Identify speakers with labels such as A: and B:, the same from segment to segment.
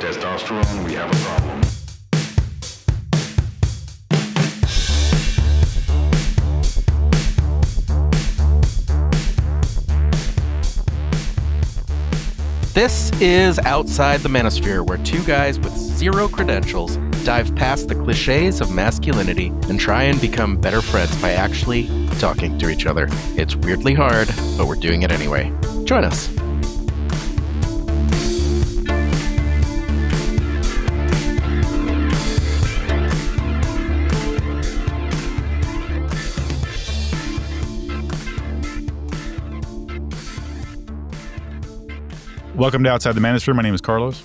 A: testosterone, we have a problem.
B: This is Outside the Manosphere, where two guys with zero credentials dive past the cliches of masculinity and try and become better friends by actually talking to each other. It's weirdly hard, but we're doing it anyway. Join us.
C: Welcome to Outside the Manosphere. My name is Carlos.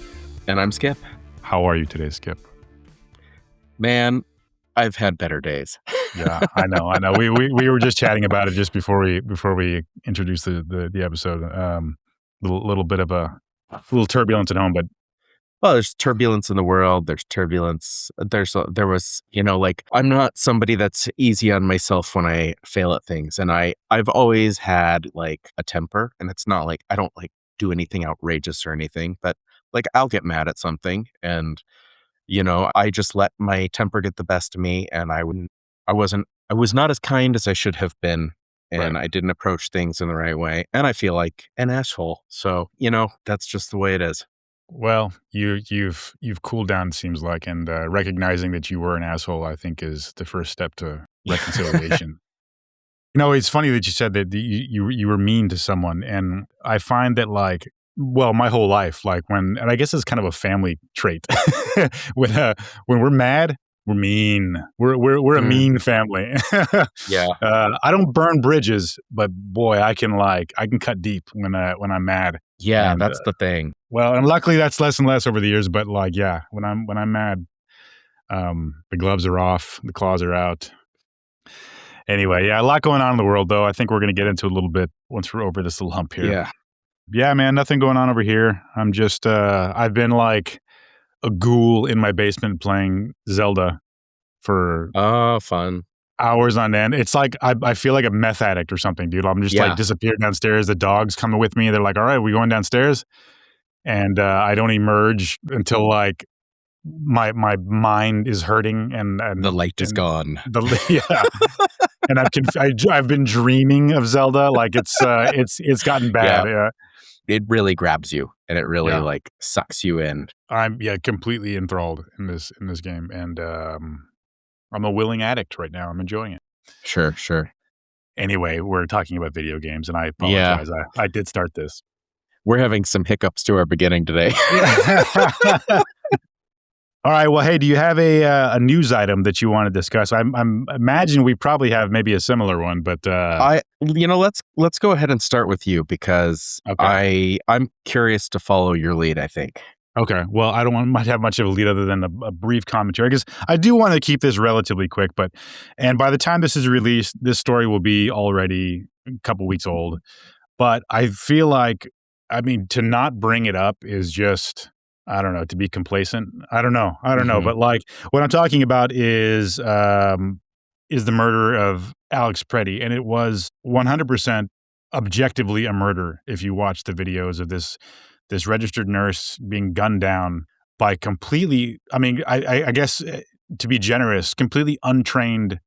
B: And I'm Skip.
C: How are you today, Skip?
B: Man, I've had better days.
C: Yeah, I know. We were just chatting about it just before we introduced the episode. Little bit of a little turbulence at home, but
B: well, there's turbulence in the world. There's turbulence. There was, I'm not somebody that's easy on myself when I fail at things, and I've always had like a temper, and it's not like I don't like do anything outrageous or anything, but like I'll get mad at something, and I just let my temper get the best of me, and I was not as kind as I should have been, and
C: Right.
B: I didn't approach things in the right way, and I feel like an asshole. So that's just the way it is.
C: well, you've cooled down, it seems like, and recognizing that you were an asshole, I think, is the first step to reconciliation. It's funny that you said that you were mean to someone, and I find that my whole life, and I guess it's kind of a family trait. when we're mad, we're mean. We're a mean family.
B: Yeah.
C: I don't burn bridges, but boy, I can cut deep when I'm mad.
B: Yeah,
C: And,
B: that's the thing.
C: Well, and luckily that's less and less over the years. But when I'm mad, the gloves are off, the claws are out. Anyway, yeah, a lot going on in the world, though. I think we're going to get into a little bit once we're over this little hump here. Yeah, man, nothing going on over here. I'm just, I've been like a ghoul in my basement playing Zelda for
B: fun.
C: hours on end. It's like, I feel like a meth addict or something, dude. I'm just disappeared downstairs. The dog's coming with me. They're like, all right, we going downstairs? And I don't emerge until my mind is hurting and
B: The light is gone.
C: Yeah. And I've been dreaming of Zelda. It's gotten bad. Yeah.
B: It really grabs you, and it really sucks you in.
C: I'm completely enthralled in this game, and I'm a willing addict right now. I'm enjoying it.
B: Sure.
C: Anyway, we're talking about video games, and I apologize. I did start this.
B: We're having some hiccups to our beginning today.
C: All right. Well, hey, do you have a news item that you want to discuss? I imagine we probably have maybe a similar one, but
B: let's go ahead and start with you because I'm curious to follow your lead, I think.
C: Okay. Well, I might have much of a lead other than a brief commentary, because I do want to keep this relatively quick. And by the time this is released, this story will be already a couple weeks old. But I feel like, to not bring it up is just, I don't know, to be complacent. I don't know. But what I'm talking about is the murder of Alex Preddy. And it was 100% objectively a murder if you watch the videos of this registered nurse being gunned down by completely, I guess, to be generous, completely untrained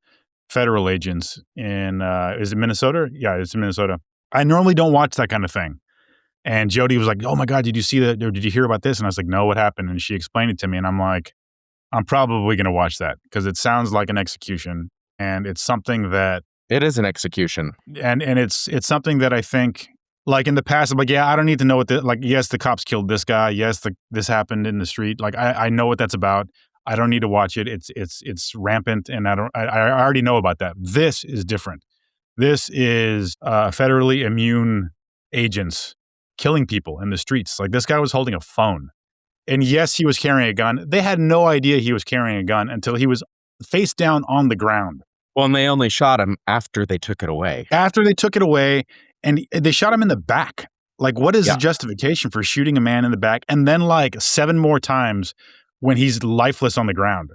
C: federal agents in, is it Minnesota? Yeah, it's in Minnesota. I normally don't watch that kind of thing. And Jody was like, oh my God, did you see that? Or did you hear about this? And I was like, no, what happened? And she explained it to me. And I'm like, I'm probably going to watch that because it sounds like an execution. And it's something that...
B: It is an execution.
C: And it's something that I think, in the past, I'm like, yeah, I don't need to know what yes, the cops killed this guy. Yes, this happened in the street. I know what that's about. I don't need to watch it. It's rampant. And I already know about that. This is different. This is federally immune agents killing people in the streets. This guy was holding a phone. And yes, he was carrying a gun. They had no idea he was carrying a gun until he was face down on the ground.
B: Well, and they only shot him after they took it away.
C: And they shot him in the back. What is the justification for shooting a man in the back? And then 7 more times when he's lifeless on the ground.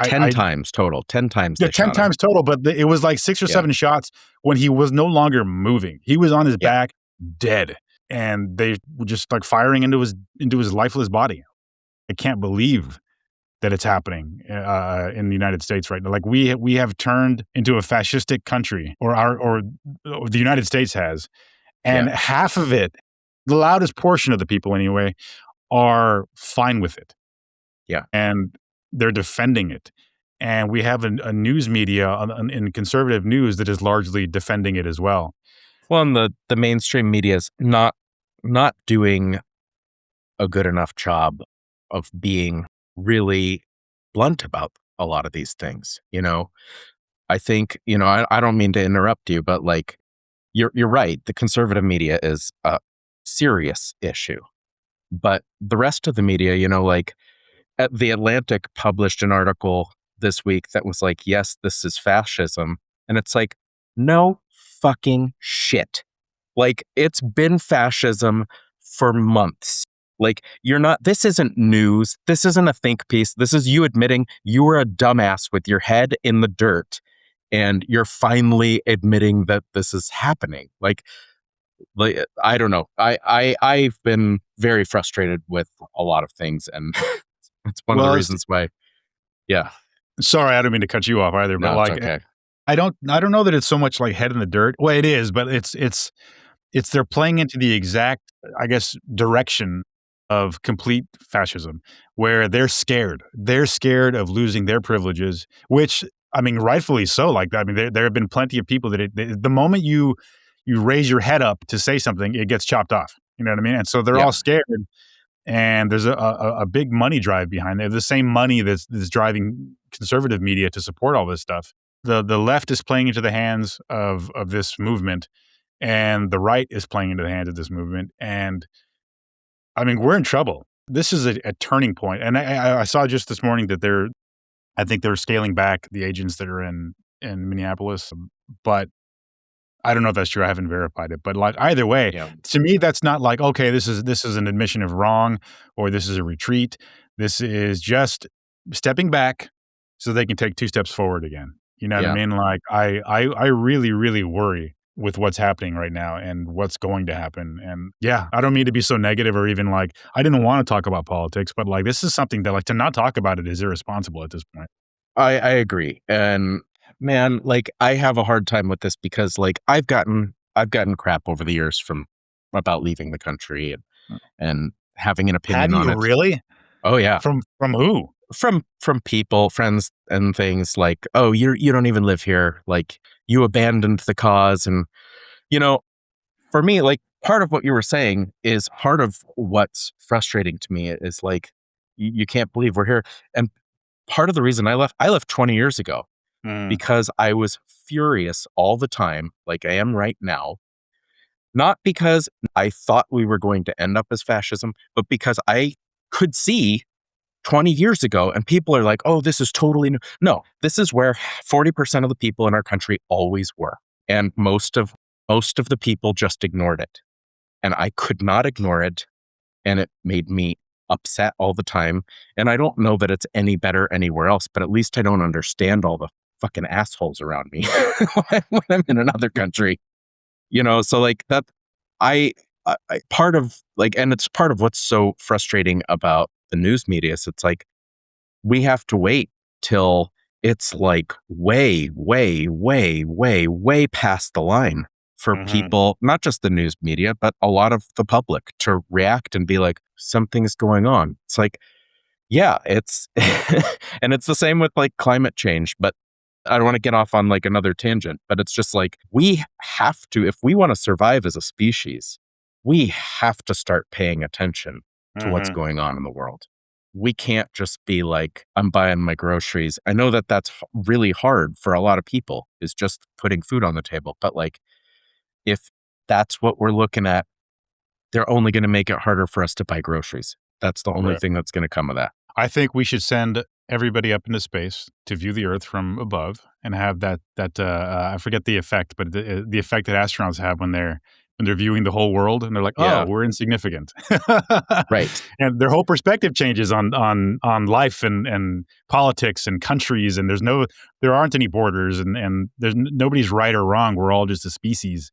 B: 10 times total. 10 times.
C: Yeah, 10 times total. But it was 6 or 7 shots when he was no longer moving. He was on his back, dead. And they were just firing into his lifeless body. I can't believe that it's happening in the United States right now. Like we have turned into a fascistic country, or the United States has, and
B: Yeah.
C: half of it, the loudest portion of the people anyway, are fine with it.
B: Yeah.
C: And they're defending it. And we have a news media in conservative news that is largely defending it as well.
B: Well, and the mainstream media is not doing a good enough job of being really blunt about a lot of these things. I think, I don't mean to interrupt you, but like you're right. The conservative media is a serious issue. But the rest of the media, like The Atlantic published an article this week that was like, yes, this is fascism. And it's like, no fucking shit. Like, it's been fascism for months. Like, this isn't news. This isn't a think piece. This is you admitting you were a dumbass with your head in the dirt. And you're finally admitting that this is happening. Like I don't know. I've been very frustrated with a lot of things, and it's one of the
C: Well,
B: reasons why. Yeah,
C: sorry, I don't mean to cut you off either, but
B: no, it's
C: like
B: okay.
C: I don't know that it's so much like head in the dirt. Well, it is, but it's they're playing into the exact, I guess, direction of complete fascism, where they're scared. They're scared of losing their privileges, which, I mean, rightfully so. Like, I mean, there have been plenty of people that the moment you raise your head up to say something, it gets chopped off. You know what I mean? And so they're
B: Yeah,
C: all scared. And there's a big money drive behind it. The same money that's driving conservative media to support all this stuff. The left is playing into the hands of this movement, and the right is playing into the hands of this movement. And I mean, we're in trouble. This is a turning point. And I saw just this morning that I think they're scaling back the agents that are in Minneapolis, but I don't know if that's true. I haven't verified it, but like either way,
B: yeah,
C: to me, that's not like, okay, this is an admission of wrong, or this is a retreat. This is just stepping back so they can take 2 steps forward again. You know what I
B: yeah.
C: mean? Like I really, really worry with what's happening right now and what's going to happen. And yeah, I don't mean to be so negative, or even like, I didn't want to talk about politics, but like, this is something that, like, to not talk about it is irresponsible at this point.
B: I agree, and man, like I have a hard time with this because like I've gotten crap over the years from about leaving the country and having an
C: Have
B: opinion on
C: you
B: it.
C: really?
B: Oh yeah,
C: From who?
B: from people, friends, and things like, oh, you don't even live here, like you abandoned the cause, and you know, for me, like part of what you were saying is part of what's frustrating to me is like you can't believe we're here, and part of the reason I left 20 years ago
C: Mm,
B: because I was furious all the time, like I am right now. Not because I thought we were going to end up as fascism, but because I could see 20 years ago, and people are like, oh, this is totally new. No, this is where 40% of the people in our country always were. And most of the people just ignored it. And I could not ignore it. And it made me upset all the time. And I don't know that it's any better anywhere else, but at least I don't understand all the fucking assholes around me when I'm in another country. So like that, I part of like, and it's part of what's so frustrating about the news media. So it's like, we have to wait till it's like way, way, way, way, way past the line for
C: mhm.
B: people, not just the news media, but a lot of the public to react and be like, something's going on. It's like, yeah, it's, and it's the same with like climate change, but I don't want to get off on like another tangent, but it's just like, we have to, if we want to survive as a species, we have to start paying attention to what's
C: Mhm.
B: going on in the world. We can't just be like, I'm buying my groceries. I know that that's really hard for a lot of people, is just putting food on the table. But like, if that's what we're looking at, they're only going to make it harder for us to buy groceries. That's the only
C: Right.
B: thing that's going to come of that.
C: I think we should send everybody up into space to view the Earth from above and have I forget the effect, but the effect that astronauts have when they're viewing the whole world and they're like, oh,
B: Yeah.
C: we're insignificant,
B: Right.
C: and their whole perspective changes on life and politics and countries, and there aren't any borders, and nobody's right or wrong. We're all just a species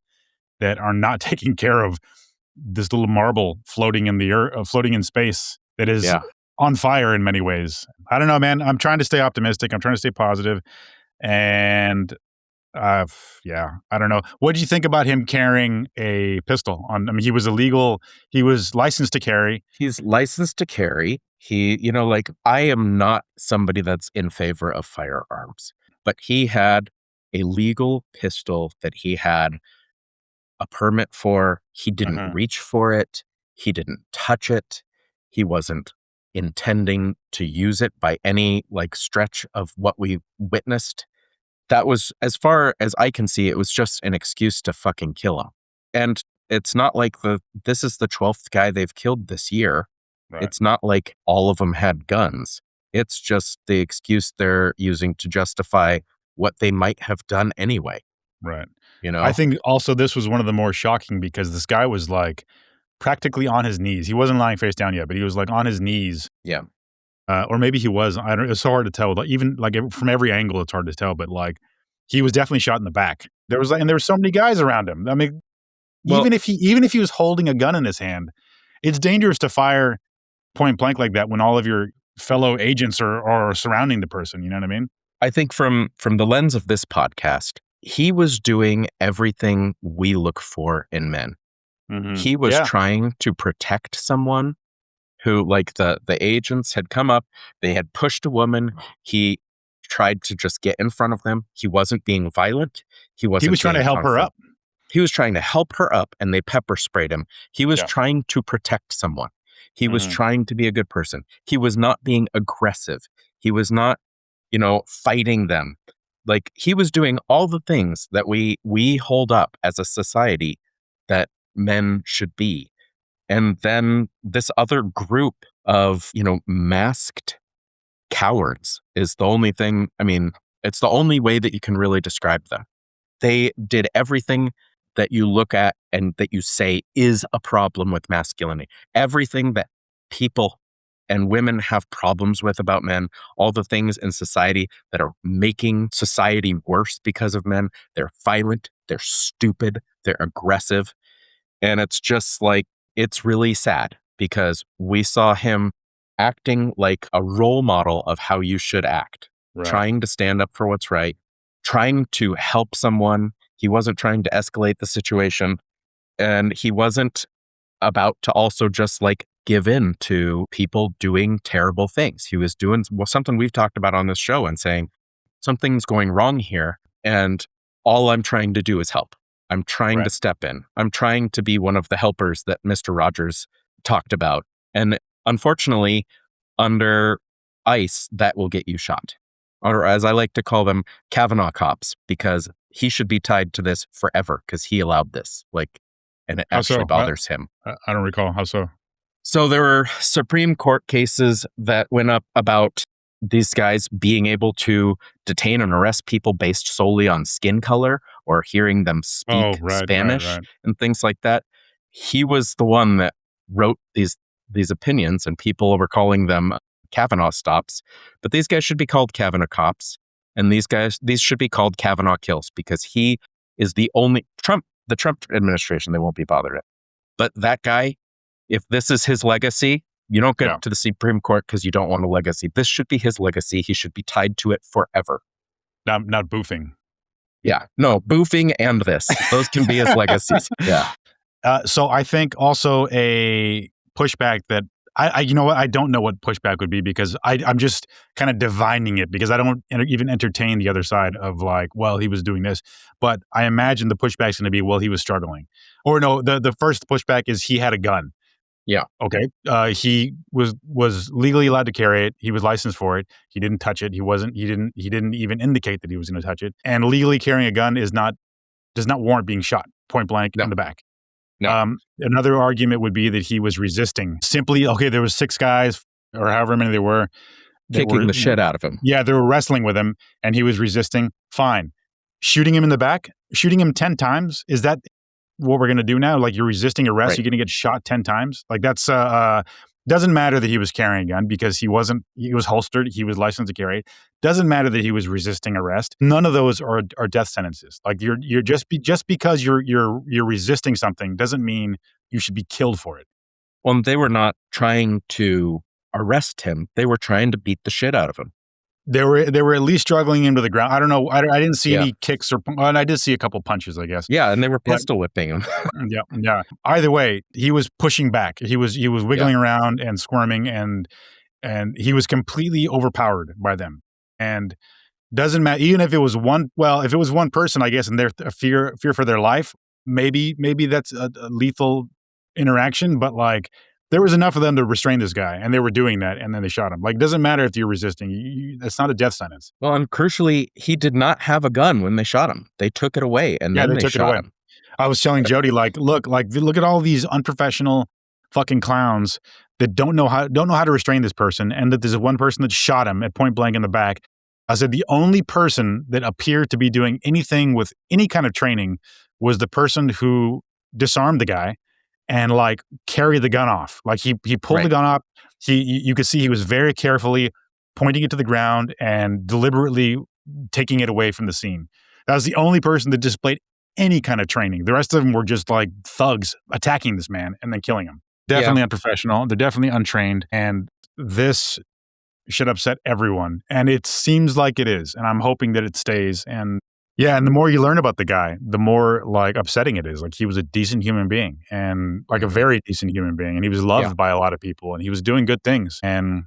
C: that are not taking care of this little marble floating in the earth, floating in space, that is
B: Yeah.
C: on fire in many ways. I don't know, man. I'm trying to stay optimistic. I'm trying to stay positive. And yeah, I don't know. What do you think about him carrying a pistol? I mean, he was illegal. He was licensed to carry.
B: He's licensed to carry. Like, I am not somebody that's in favor of firearms, but he had a legal pistol that he had a permit for. He didn't reach for it. He didn't touch it. He wasn't intending to use it by any like stretch of what we witnessed. That was, as far as I can see, it was just an excuse to fucking kill him. And it's not like this is the 12th guy they've killed this year.
C: Right.
B: It's not like all of them had guns. It's just the excuse they're using to justify what they might have done anyway.
C: Right.
B: I
C: think also this was one of the more shocking because this guy was like practically on his knees. He wasn't lying face down yet, but he was like on his knees.
B: Yeah.
C: Or maybe he was. I don't. It's so hard to tell. Like, even like from every angle, it's hard to tell. But like, he was definitely shot in the back. There was so many guys around him. I mean, even if he was holding a gun in his hand, it's dangerous to fire point blank like that when all of your fellow agents are surrounding the person. You know what I mean?
B: I think from the lens of this podcast, he was doing everything we look for in men. He was trying to protect someone who, like, the agents had come up, they had pushed a woman. He tried to just get in front of them. He wasn't being violent. He was
C: trying to help her up.
B: He was trying to help her up, and they pepper sprayed him. He was trying to protect someone. He was trying to be a good person. He was not being aggressive. He was not, fighting them. Like, he was doing all the things that we hold up as a society that men should be. And then this other group of, masked cowards is the only thing. I mean, it's the only way that you can really describe them. They did everything that you look at and that you say is a problem with masculinity. Everything that people and women have problems with about men, all the things in society that are making society worse because of men. They're violent, they're stupid, they're aggressive. And it's just like, it's really sad because we saw him acting like a role model of how you should act, trying to stand up for what's right, trying to help someone. He wasn't trying to escalate the situation. And he wasn't about to also just like give in to people doing terrible things. He was doing something we've talked about on this show and saying, something's going wrong here. And all I'm trying to do is help. I'm trying to step in. I'm trying to be one of the helpers that Mr. Rogers talked about. And unfortunately, under ICE, that will get you shot. Or as I like to call them, Kavanaugh Cops, because he should be tied to this forever because he allowed this. And it actually bothers him.
C: I don't recall. How so?
B: So there were Supreme Court cases that went up about these guys being able to detain and arrest people based solely on skin color or hearing them speak Spanish and things like that. He was the one that wrote these opinions, and people were calling them Kavanaugh stops. But these guys should be called Kavanaugh Cops, and these should be called Kavanaugh kills because he is the only the Trump administration, they won't be bothered at. But that guy, if this is his legacy, you don't get to the Supreme Court because you don't want a legacy. This should be his legacy. He should be tied to it forever.
C: Not boofing.
B: Yeah. No, boofing and this. Those can be his legacies. Yeah.
C: So I think also a pushback that I you know what? I don't know what pushback would be because I'm just kind of divining it because I don't even entertain the other side of like, well, he was doing this. But I imagine the pushback's going to be, well, he was struggling. Or no, the first pushback is he had a gun.
B: Yeah.
C: Okay. He was legally allowed to carry it. He was licensed for it. He didn't touch it. He didn't even indicate that he was going to touch it. And legally carrying a gun does not warrant being shot point blank in the back.
B: No.
C: Another argument would be that he was resisting. Simply, okay, there was 6 guys or however many there were.
B: Kicking the shit out of him.
C: Yeah, they were wrestling with him and he was resisting. Fine. Shooting him in the back, shooting him 10 times, is that what we're going to do now? Like, you're resisting arrest, you're going to get shot 10 times? Like, that's doesn't matter that he was carrying a gun because he was holstered, he was licensed to carry it. Doesn't matter that he was resisting arrest. None of those are death sentences. Like, you're just because you're resisting something doesn't mean you should be killed for it.
B: Well, they were not trying to arrest him. They were trying to beat the shit out of him.
C: They were at least struggling him to the ground. I don't know. I didn't see
B: Yeah.
C: any kicks and I did see a couple punches, I guess.
B: Yeah, and they were
C: But-
B: pistol whipping him.
C: Yeah. Either way, he was pushing back. He was wiggling around and squirming, and he was completely overpowered by them. And doesn't matter, even if it was one. Well, if it was one person, I guess, and their fear for their life, maybe that's a lethal interaction. But like, there was enough of them to restrain this guy, and they were doing that, and then they shot him. Like, doesn't matter if you're resisting. That's not a death sentence.
B: Well, and crucially, he did not have a gun when they shot him. They took it away, and then they
C: took it
B: shot
C: away.
B: him.
C: I was telling Jody, look at all these unprofessional fucking clowns that don't know how to restrain this person, and that there's one person that shot him at point blank in the back. I said the only person that appeared to be doing anything with any kind of training was the person who disarmed the guy and like carried the gun off. Like he pulled the gun off. You could see he was very carefully pointing it to the ground and deliberately taking it away from the scene. That was the only person that displayed any kind of training. The rest of them were just like thugs attacking this man and then killing him. Definitely unprofessional. They're definitely untrained. And this should upset everyone. And it seems like it is. And I'm hoping that it stays. And the more you learn about the guy, the more like upsetting it is. Like, he was a decent human being, and like a very decent human being. And he was loved by a lot of people, and he was doing good things. And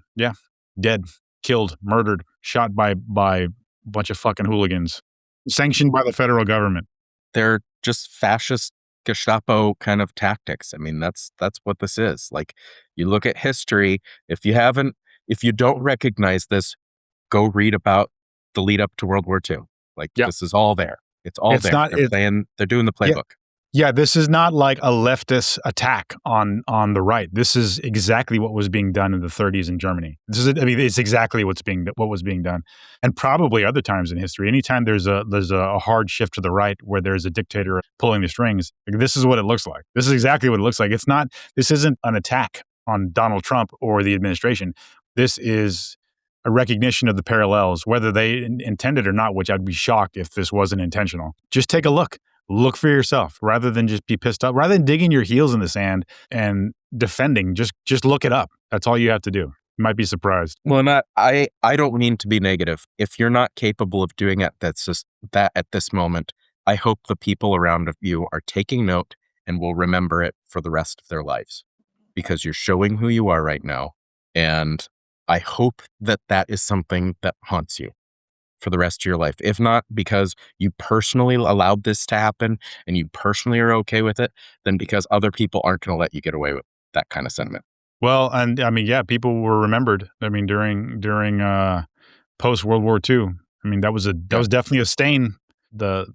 C: dead, killed, murdered, shot by a bunch of fucking hooligans, sanctioned by the federal government.
B: They're just fascist Gestapo kind of tactics. I mean, that's what this is. Like, you look at history, if you don't recognize this, go read about the lead up to World War II. Like, this is all there. It's all there. They're doing the playbook.
C: Yeah, this is not like a leftist attack on the right. This is exactly what was being done in the 30s in Germany. It's exactly what was being done, and probably other times in history. Anytime there's a hard shift to the right where there's a dictator pulling the strings, this is what it looks like. This is exactly what it looks like. This isn't an attack on Donald Trump or the administration. This is a recognition of the parallels, whether they intended or not, which I'd be shocked if this wasn't intentional. Just take a look. Look for yourself rather than just be pissed off. Rather than digging your heels in the sand and defending, just look it up. That's all you have to do. You might be surprised.
B: Well, I don't mean to be negative. If you're not capable of doing it, that's just that at this moment, I hope the people around you are taking note and will remember it for the rest of their lives, because you're showing who you are right now. And I hope that is something that haunts you for the rest of your life. If not because you personally allowed this to happen and you personally are okay with it, then because other people aren't going to let you get away with that kind of sentiment.
C: Well, and I mean, people were remembered. I mean, during post World War II, I mean, that was definitely a stain. The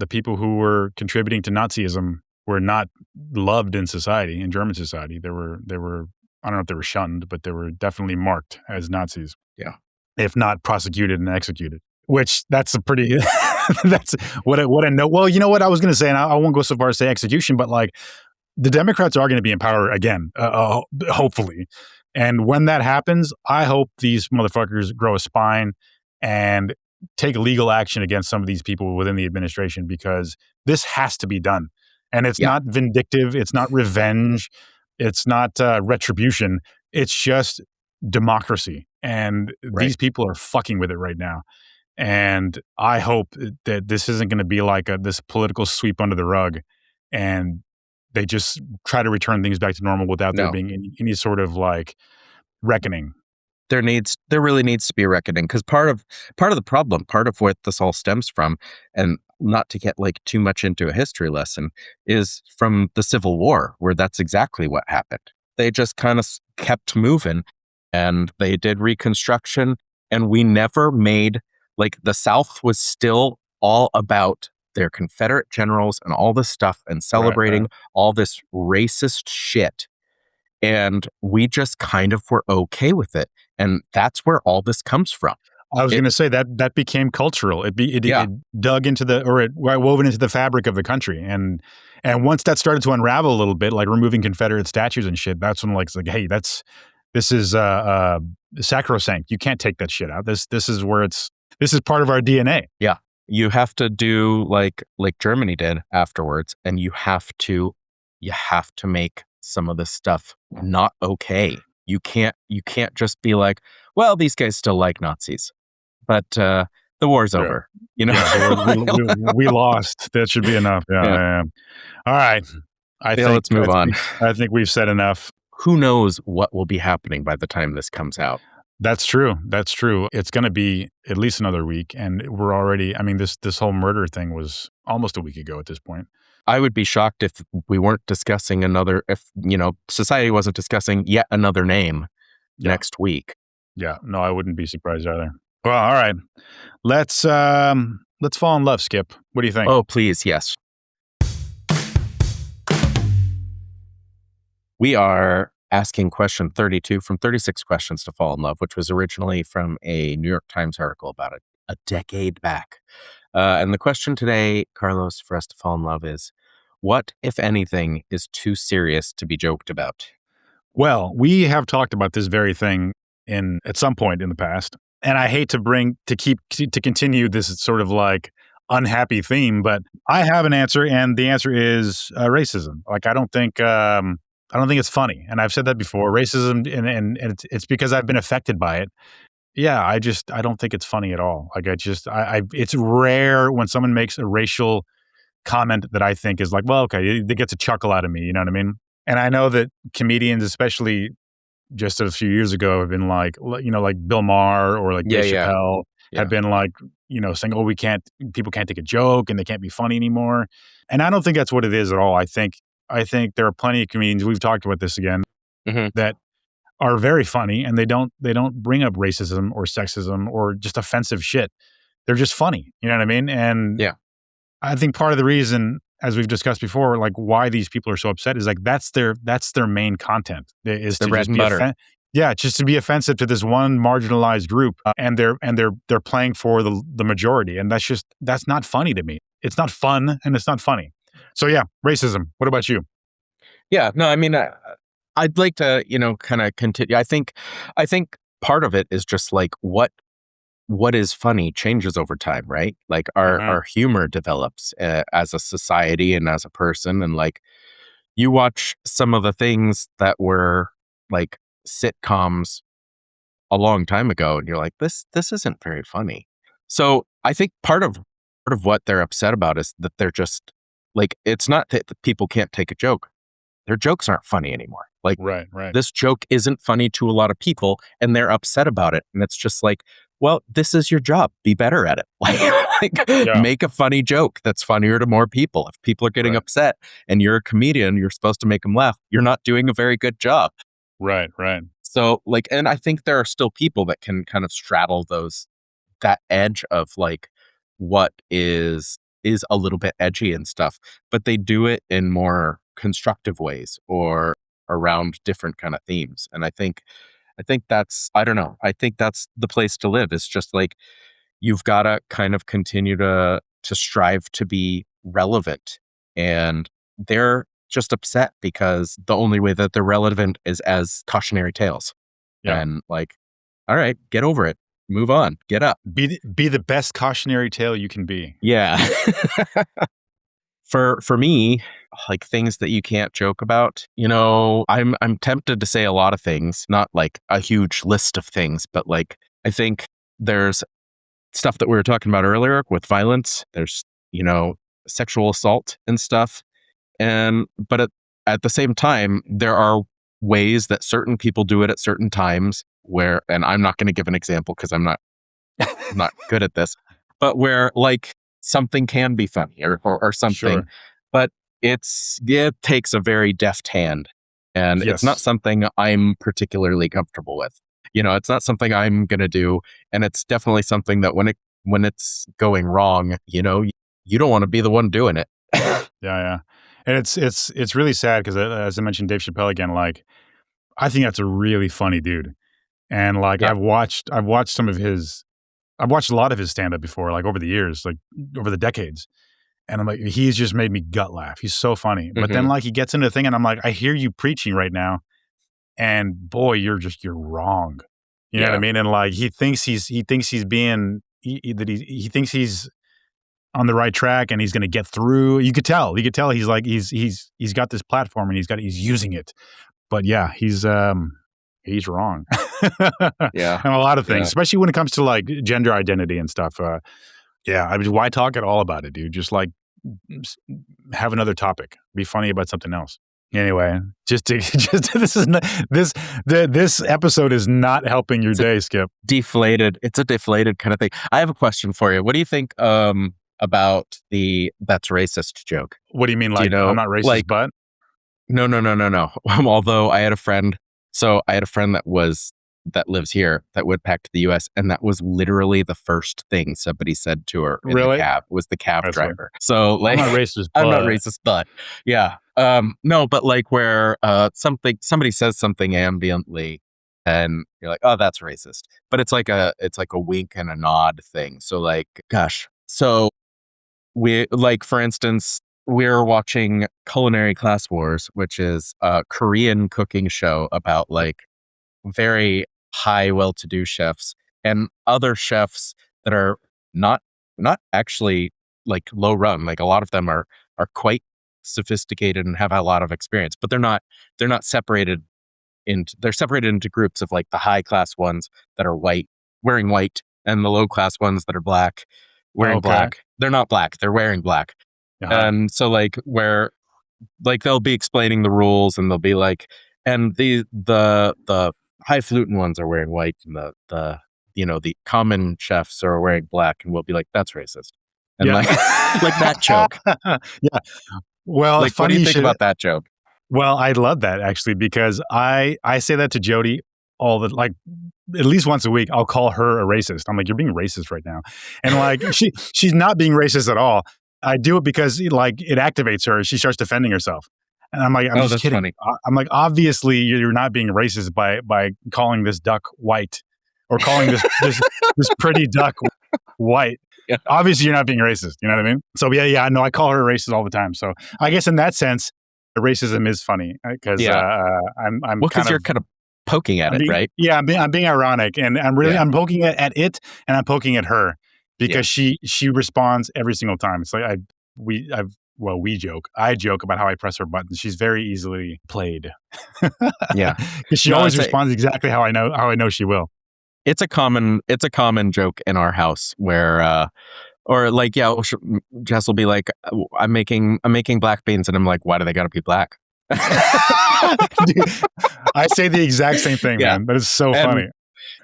C: people who were contributing to Nazism were not loved in society, in German society. They were I don't know if they were shunned, but they were definitely marked as Nazis.
B: Yeah.
C: If not prosecuted and executed. Which that's a pretty, that's what I know. Well, you know what I was going to say, and I won't go so far as to say execution, but like, the Democrats are going to be in power again, hopefully. And when that happens, I hope these motherfuckers grow a spine and take legal action against some of these people within the administration, because this has to be done. And it's not vindictive. It's not revenge. It's not retribution. It's just democracy. And these people are fucking with it right now. And I hope that this isn't going to be like this political sweep under the rug, and they just try to return things back to normal without there being any sort of like reckoning.
B: There really needs to be a reckoning, because part of the problem, part of what this all stems from, and not to get like too much into a history lesson, is from the Civil War, where that's exactly what happened. They just kind of kept moving, and they did Reconstruction, and we never made. Like, the South was still all about their Confederate generals and all this stuff and celebrating all this racist shit. And we just kind of were okay with it. And that's where all this comes from.
C: I was going to say that became cultural. It dug into it woven into the fabric of the country. And once that started to unravel a little bit, like removing Confederate statues and shit, that's when it's like, hey, this is sacrosanct. You can't take that shit out. This is part of our DNA.
B: Yeah. You have to do like Germany did afterwards, and you have to make some of this stuff not okay. you can't just be like, well, these guys still like Nazis, but the war's
C: Sure.
B: over. You know,
C: We lost. That should be enough. Yeah.
B: Yeah.
C: Yeah. All right.
B: Let's move on.
C: I think we've said enough.
B: Who knows what will be happening by the time this comes out?
C: That's true. That's true. It's going to be at least another week, and we're already. I mean, this whole murder thing was almost a week ago at this point.
B: I would be shocked if we weren't discussing if society wasn't discussing yet another name next week.
C: Yeah. No, I wouldn't be surprised either. Well, all right. Let's fall in love, Skip. What do you think?
B: Oh, please, yes. We are asking question 32 from 36 Questions to Fall in Love, which was originally from a New York Times article about a decade back. And the question today, Carlos, for us to fall in love is, what, if anything, is too serious to be joked about?
C: Well, we have talked about this very thing at some point in the past, and I hate to continue this sort of like unhappy theme, but I have an answer, and the answer is racism. Like, I don't think it's funny, and I've said that before. Racism, and it's because I've been affected by it. Yeah, I don't think it's funny at all. Like, it's rare when someone makes a racial comment that I think is like, well, okay, it gets a chuckle out of me. You know what I mean? And I know that comedians, especially just a few years ago, have been like, like Bill Maher or like Dave Chappelle have been like, saying, oh, people can't take a joke and they can't be funny anymore. And I don't think that's what it is at all. I think there are plenty of comedians, we've talked about this again, that are very funny, and they don't bring up racism or sexism or just offensive shit. They're just funny. You know what I mean? And I think part of the reason, as we've discussed before, like why these people are so upset is like that's their main content is
B: the
C: to
B: bread
C: just
B: and
C: be
B: butter.
C: just to be offensive to this one marginalized group, and they're playing for the majority, and that's not funny to me. It's not fun, and it's not funny. So yeah, racism. What about you?
B: Yeah, no, I mean, I'd like to, kind of continue. I think part of it is just like what is funny changes over time, right? Like our humor develops as a society and as a person, and like you watch some of the things that were like sitcoms a long time ago, and you're like, this isn't very funny. So I think part of what they're upset about is that they're just like, it's not that people can't take a joke. Their jokes aren't funny anymore. Like,
C: right.
B: This joke isn't funny to a lot of people, and they're upset about it. And it's just like, well, this is your job. Be better at it. Make a funny joke that's funnier to more people. If people are getting upset and you're a comedian, you're supposed to make them laugh. You're not doing a very good job.
C: Right.
B: So and I think there are still people that can kind of straddle that edge of like what is a little bit edgy and stuff, but they do it in more constructive ways or around different kind of themes. And I think that's, I don't know, I think that's the place to live. It's just like, you've got to kind of continue to strive to be relevant. And they're just upset because the only way that they're relevant is as cautionary tales. Yeah. And like, all right, get over it. Move on. Get up.
C: Be the best cautionary tale you can be.
B: Yeah. For me, like things that you can't joke about, I'm tempted to say a lot of things, not like a huge list of things, but like I think there's stuff that we were talking about earlier with violence. There's, sexual assault and stuff. But at the same time, there are ways that certain people do it at certain times where, and I'm not going to give an example because I'm not good at this, but where like something can be funny or something, sure. But it takes a very deft hand, and it's not something I'm particularly comfortable with. It's not something I'm going to do. And it's definitely something that when it's going wrong, you don't want to be the one doing it.
C: Yeah. And it's really sad because, as I mentioned, Dave Chappelle again, like, I think that's a really funny dude. And like, I've watched a lot of his stand-up before, like over the years, like over the decades. And I'm like, he's just made me gut laugh. He's so funny. But then like he gets into the thing and I'm like, I hear you preaching right now. And boy, you're wrong. You know what I mean? And like, he thinks he's on the right track and he's going to get through. You could tell he's like, he's got this platform and he's using it. But yeah, he's he's wrong.
B: Yeah.
C: And a lot of things,
B: Yeah.
C: especially when it comes to like gender identity and stuff. Yeah, I mean, why talk at all about it, dude? Just like s- have another topic. Be funny about something else. Anyway, this is not, this episode is not helping your
B: It's a
C: day, Skip.
B: It's a deflated kind of thing. I have a question for you. What do you think about the "that's racist" joke?
C: What do you mean?
B: Do you
C: Like I'm
B: know,
C: not racist,
B: like,
C: but
B: no. Although I had a friend, that lives here that would pack to the US, and that was literally the first thing somebody said to her in the
C: really,
B: cab, was the cab
C: that's funny.
B: driver. So
C: I'm
B: like
C: not racist,
B: I'm not
C: but
B: racist, but yeah. No, but like where somebody says something ambiently and you're like, "Oh, that's racist." But it's like a wink and a nod thing. So like, gosh. So we, like, for instance, we're watching Culinary Class Wars, which is a Korean cooking show about like very high, well-to-do chefs and other chefs that are not actually like low rung. Like a lot of them are quite sophisticated and have a lot of experience, but they're not separated into they're separated into groups of like the high class ones that are white, wearing white, and the low class ones that are black, wearing
C: okay.
B: black. They're not black, they're wearing black.
C: Uh-huh.
B: And so like where like they'll be explaining the rules and they'll be like, and the highfalutin ones are wearing white and the the common chefs are wearing black, and we'll be like, that's racist. And
C: Yeah.
B: like like that joke.
C: Yeah. Well,
B: Like, what
C: funny
B: do you
C: you
B: think
C: should.
B: about that joke?
C: Well, I love that actually because I say that to Jody all the like at least once a week. I'll call her a racist. I'm like, you're being racist right now, and like she's not being racist at all. I do it because like it activates her. She starts defending herself, and I'm like, I'm
B: Oh,
C: just
B: that's
C: kidding.
B: funny.
C: I'm like, obviously you're not being racist by calling this duck white or calling this pretty duck white.
B: Yeah.
C: Obviously, you're not being racist. You know what I mean? So yeah. No, I call her a racist all the time. So I guess in that sense, racism is funny because
B: Yeah.
C: I'm
B: Well,
C: kind
B: because
C: of
B: you're kind of poking at
C: I'm
B: it,
C: being,
B: right?
C: yeah, I'm being ironic, and
B: Yeah.
C: I'm poking at it, and I'm poking at her because
B: Yeah.
C: she responds every single time. It's like we joke. I joke about how I press her buttons. She's very easily played.
B: Yeah.
C: Because she
B: No,
C: always responds exactly how I know she will.
B: it's a common joke in our house where or like, yeah, Jess will be like, I'm making black beans, and I'm like, why do they gotta be black?
C: Dude, I say the exact same thing,
B: Yeah.
C: man. That is so
B: And
C: funny.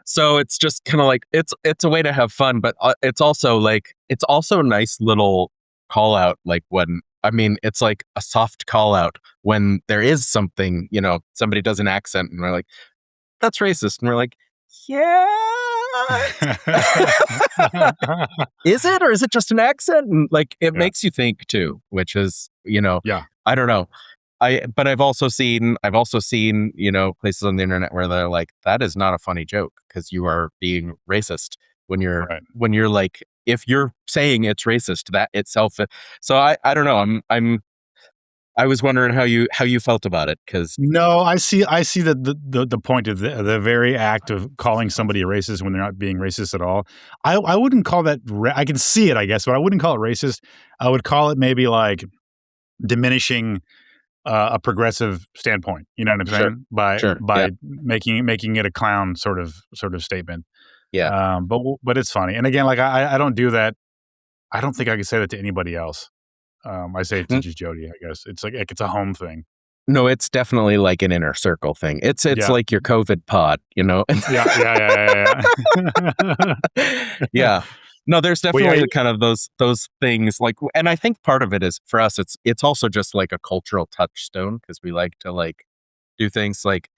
B: so it's just kind of like it's a way to have fun, but it's also a nice little call out. Like when it's like a soft call out when there is something, somebody does an accent and we're like, that's racist, and we're like, yeah. Is it, or is it just an accent? And like it
C: Yeah.
B: makes you think too, which is
C: Yeah.
B: I don't know. But I've also seen places on the internet where they're like, that is not a funny joke because you are being racist when you're
C: Right.
B: like, if you're saying it's racist, that itself. So I don't know. I was wondering how you felt about it, because
C: No, I see the point of the very act of calling somebody a racist when they're not being racist at all. I wouldn't call that I can see it, I guess, but I wouldn't call it racist. I would call it maybe like diminishing a progressive standpoint. You know what I'm saying? By
B: Sure, yeah.
C: making it a clown sort of statement.
B: Yeah.
C: But it's funny. And again, like I don't do that. I don't think I could say that to anybody else. I say it to just Jody, I guess. It's like it's a home thing.
B: No, it's definitely like an inner circle thing. It's
C: Yeah.
B: like your COVID pod,
C: Yeah.
B: Yeah. No, there's
C: Well,
B: definitely
C: yeah,
B: kind of those things, like, and I think part of it is for us, it's also just like a cultural touchstone because we like to like do things like,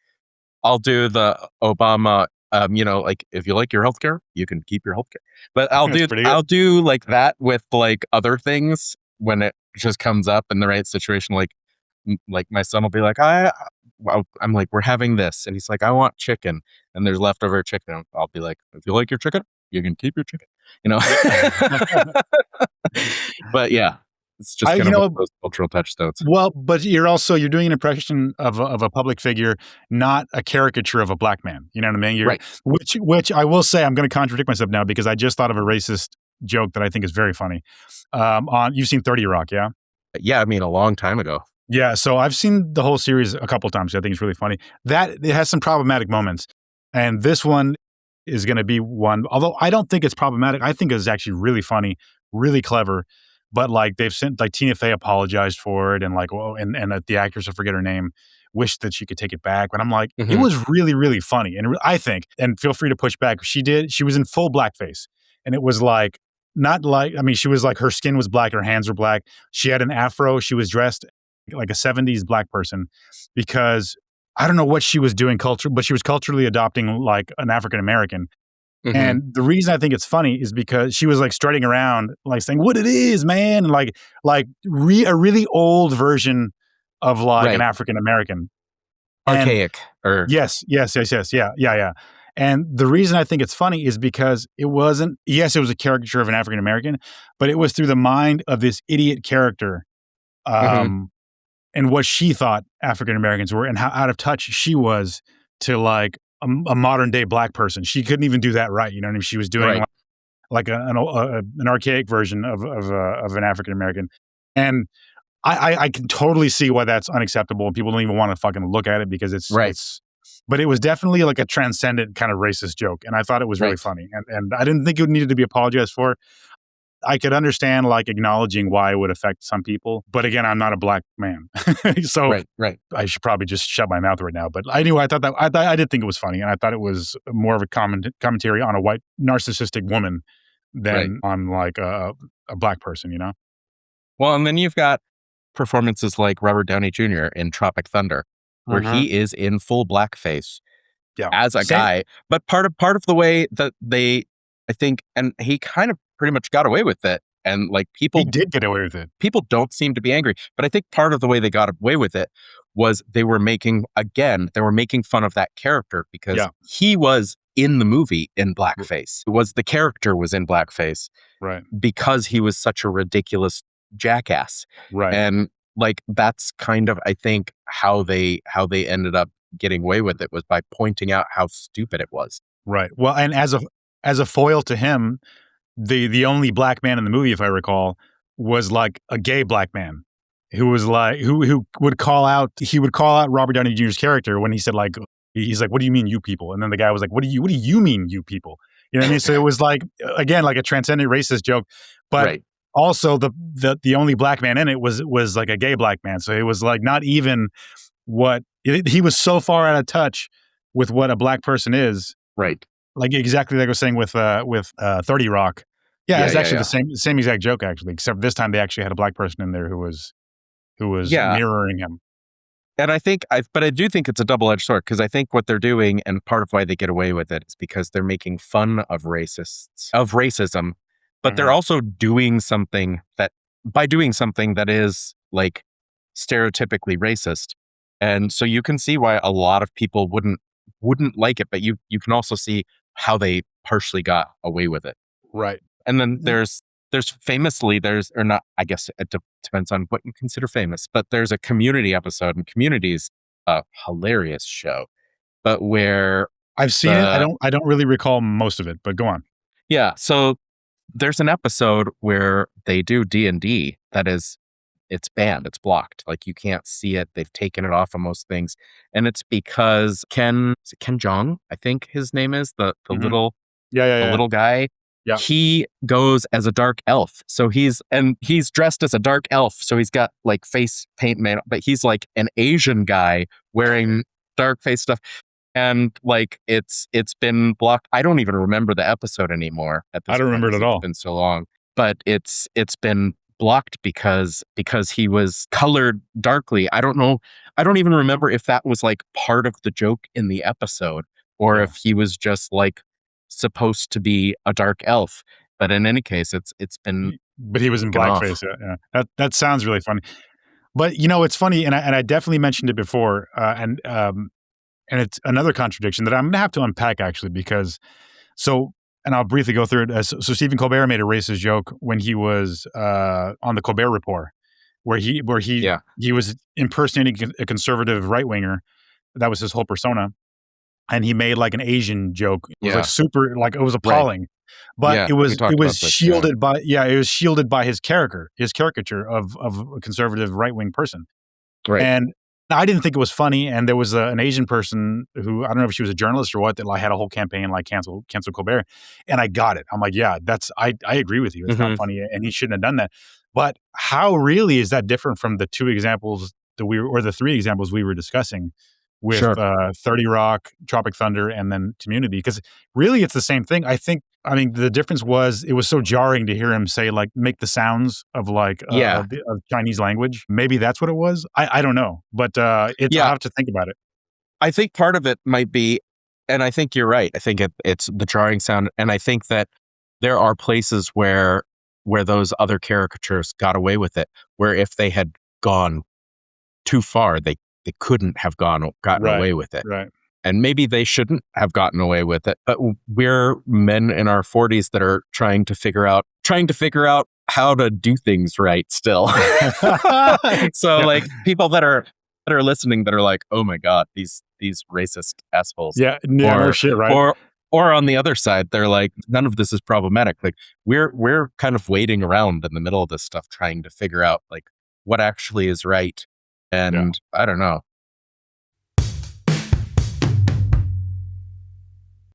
B: I'll do the Obama, like, if you like your healthcare, you can keep your healthcare. But
C: That's pretty good.
B: I'll do like that with like other things when it just comes up in the right situation. Like my son will be like, I'm like, we're having this, and he's like, I want chicken, and there's leftover chicken. I'll be like, if you like your chicken, you can keep your chicken. But yeah, it's just kind of those cultural touchstones.
C: Well, but you're doing an impression of a public figure, not a caricature of a black man. You know what I mean?
B: Right.
C: Which I will say, I'm going to contradict myself now because I just thought of a racist joke that I think is very funny. You've seen 30 Rock, yeah?
B: Yeah, a long time ago.
C: Yeah, so I've seen the whole series a couple times. I think it's really funny. That it has some problematic moments, and this one is going to be one. Although I don't think it's problematic, I think it's actually really funny, really clever. But like they've sent like Tina Fey apologized for it, and like the actress, I forget her name, wished that she could take it back. But I'm like, it
B: Mhm.
C: was really really funny, and I think, and feel free to push back. She was in full blackface, and it was like not like, I mean, she was like, her skin was black, her hands were black. She had an afro. She was dressed like a 70s black person, because I don't know what she was doing but she was culturally adopting like an African American.
B: Mhm.
C: And the reason I think it's funny is because she was like strutting around, like saying what it is, man, and a really old version of like an
B: Right.
C: African American. And
B: Archaic or
C: yes, yeah. And the reason I think it's funny is because it wasn't, yes, it was a caricature of an African American, but it was through the mind of this idiot character.
B: Mhm.
C: Um, and what she thought African Americans were, and how out of touch she was to like a modern day black person. She couldn't even do that right. You know what I mean? She was doing
B: Right.
C: like an archaic version of an African American. And I can totally see why that's unacceptable. And people don't even want to fucking look at it because
B: Right.
C: it's, but it was definitely like a transcendent kind of racist joke. And I thought it was really
B: Right.
C: funny. And I didn't think it needed to be apologized for. I could understand like acknowledging why it would affect some people, but again, I'm not a black man, so
B: Right. Right.
C: I should probably just shut my mouth right now. But anyway, I did think it was funny, and I thought it was more of a commentary on a white narcissistic woman
B: Right.
C: than on like a black person. You know?
B: Well, and then you've got performances like Robert Downey Jr. in Tropic Thunder, where
C: Uh-huh.
B: he is in full blackface
C: Yeah.
B: as a
C: Same.
B: guy. But part of the way that they, I think, and he kind of pretty much got away with it. And like
C: He did get away with it.
B: people don't seem to be angry. But I think part of the way they got away with it was they were making fun of that character because
C: Yeah.
B: he was in the movie in blackface. The character was in blackface
C: Right.
B: because he was such a ridiculous jackass.
C: Right.
B: And like that's kind of, I think, how they ended up getting away with it was by pointing out how stupid it was.
C: Right. Well, and as a foil to him, the only black man in the movie, if I recall, was like a gay black man who was like who would call out Robert Downey Jr.'s character when he said like, he's like, "What do you mean, you people?" And then the guy was like, "What do you mean, you people?" You know what I mean? So it was like, again, like a transcendent racist joke, but
B: Right.
C: also the only black man in it was like a gay black man. So it was like not even he was so far out of touch with what a black person is.
B: Right.
C: Like exactly like I was saying with 30 Rock. Yeah,
B: Yeah,
C: it's
B: yeah,
C: actually
B: yeah.
C: the same exact joke actually, except this time they actually had a black person in there who was
B: Yeah.
C: mirroring him.
B: And but I do think it's a double-edged sword because I think what they're doing and part of why they get away with it is because they're making fun of racism, but they're
C: Mhm.
B: also doing something that is like stereotypically racist. And so you can see why a lot of people wouldn't like it, but you can also see how they partially got away with it.
C: Right.
B: And then there's famously, or not, I guess it depends on what you consider famous, but there's a Community episode, and Community's a hilarious show, but where
C: I've seen it. I don't really recall most of it, but go on.
B: yeah, so there's an episode where they do D&D that is, it's banned, it's blocked, like you can't see it, they've taken it off of most things, and it's because Ken Jeong, I think his name is, the
C: Mhm.
B: little
C: Yeah.
B: little guy.
C: Yeah.
B: He goes as a dark elf. So he's dressed as a dark elf. So he's got like face paint man, but he's like an Asian guy wearing dark face stuff. And like it's been blocked. I don't even remember the episode anymore at this
C: I don't
B: point
C: remember it at
B: because
C: all.
B: it's been so long. But it's been blocked because he was colored darkly. I don't know. I don't even remember if that was like part of the joke in the episode or
C: Yeah.
B: if he was just like supposed to be a dark elf. But in any case, it's been
C: But he was in
B: taken off.
C: blackface. Yeah. That sounds really funny. But you know, it's funny, and I definitely mentioned it before, and it's another contradiction that I'm going to have to unpack actually, because and I'll briefly go through it. So Stephen Colbert made a racist joke when he was on the Colbert Report, where he
B: Yeah.
C: he was impersonating a conservative right winger. That was his whole persona, and he made like an Asian joke. It was
B: Yeah.
C: like super, like it was appalling, but
B: Yeah,
C: it
B: we
C: was
B: talked about this,
C: shielded by his caricature of a conservative right wing person.
B: Right.
C: And I didn't think it was funny. And there was an Asian person who, I don't know if she was a journalist or what, that like had a whole campaign like cancel Colbert. And I got it. I'm like, yeah, I agree with you. It's not funny, and he shouldn't have done that. But how really is that different from the two examples or the three examples we were discussing with
B: Sure.
C: 30 Rock, Tropic Thunder, and then Community? Because really it's the same thing. I mean, the difference was it was so jarring to hear him say, like, make the sounds of like
B: Yeah.
C: of Chinese language. Maybe that's what it was. I don't know, but I'll
B: Yeah.
C: have to think about it.
B: I think part of it might be, and I think you're right. I think it's the jarring sound. And I think that there are places where those other caricatures got away with it, where if they had gone too far, they couldn't have gotten
C: Right.
B: away with it.
C: Right.
B: And maybe they shouldn't have gotten away with it. But we're men in our 40s that are trying to figure out how to do things right still. So
C: Yeah.
B: like people that are listening that are like, oh my God, these racist assholes.
C: Yeah. No shit, right?
B: Or on the other side, they're like, none of this is problematic. Like we're kind of waiting around in the middle of this stuff, trying to figure out like what actually is right. And I don't know.